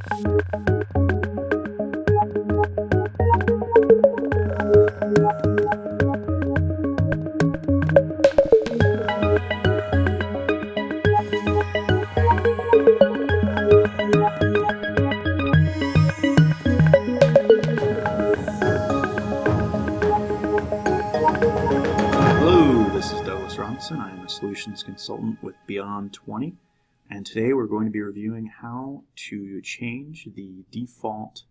I am a solutions consultant with Beyond 20, and today we're going to be reviewing how to change the default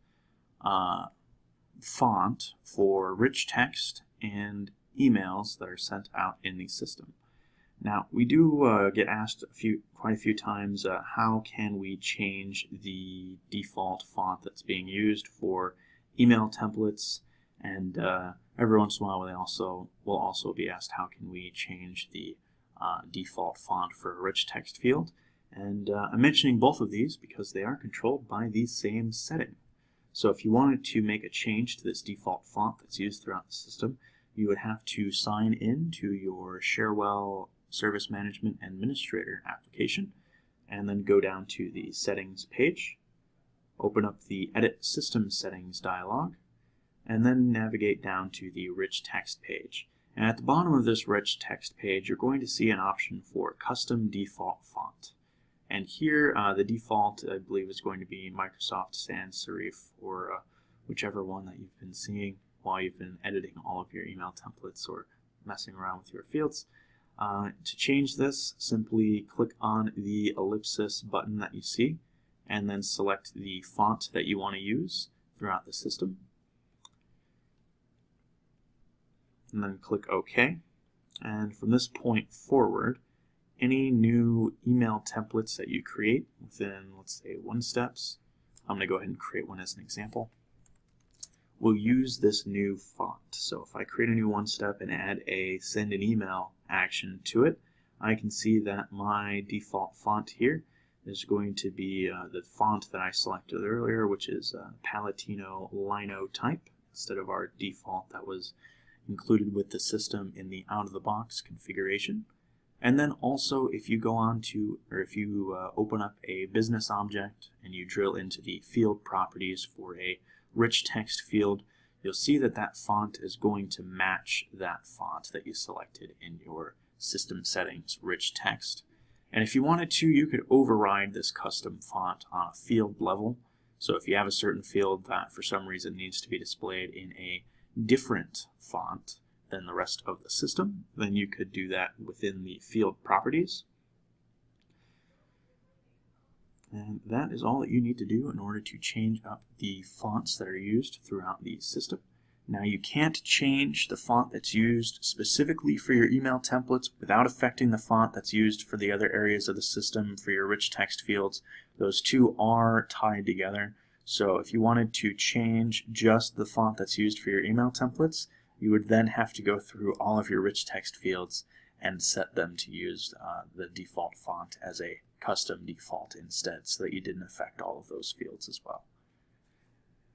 font for rich text and emails that are sent out in the system. Now, we do get asked quite a few times, how can we change the default font that's being used for email templates, and every once in a while we'll also be asked how can we change the default font for a rich text field. And I'm mentioning both of these because they are controlled by the same setting. So if you wanted to make a change to this default font that's used throughout the system, you would have to sign in to your Cherwell Service Management Administrator application and then go down to the Settings page, open up the Edit System Settings dialog, and then navigate down to the Rich Text page. And at the bottom of this Rich Text page, you're going to see an option for Custom Default Font. And here, the default, I believe, is going to be Microsoft Sans Serif, or whichever one that you've been seeing while you've been editing all of your email templates or messing around with your fields. To change this, simply click on the ellipsis button that you see, and then select the font that you want to use throughout the system. And then click OK. And from this point forward, any new email templates that you create within, let's say, OneSteps, I'm going to go ahead and create one as an example, will use this new font. So if I create a new OneStep and add a send an email action to it, I can see that my default font here is going to be the font that I selected earlier, which is Palatino Lino type, instead of our default that was included with the system in the out-of-the-box configuration. And then also, if you go on to, or if you open up a business object and you drill into the field properties for a rich text field, you'll see that that font is going to match that font that you selected in your system settings, rich text. And if you wanted to, you could override this custom font on a field level. So if you have a certain field that for some reason needs to be displayed in a different font than the rest of the system, then you could do that within the field properties. And that is all that you need to do in order to change up the fonts that are used throughout the system. Now, you can't change the font that's used specifically for your email templates without affecting the font that's used for the other areas of the system for your rich text fields. Those two are tied together. So if you wanted to change just the font that's used for your email templates, you would then have to go through all of your rich text fields and set them to use the default font as a custom default instead, so that you didn't affect all of those fields as well.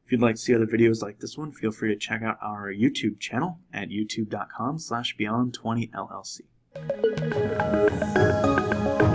If you'd like to see other videos like this one, feel free to check out our YouTube channel at youtube.com/beyond20llc.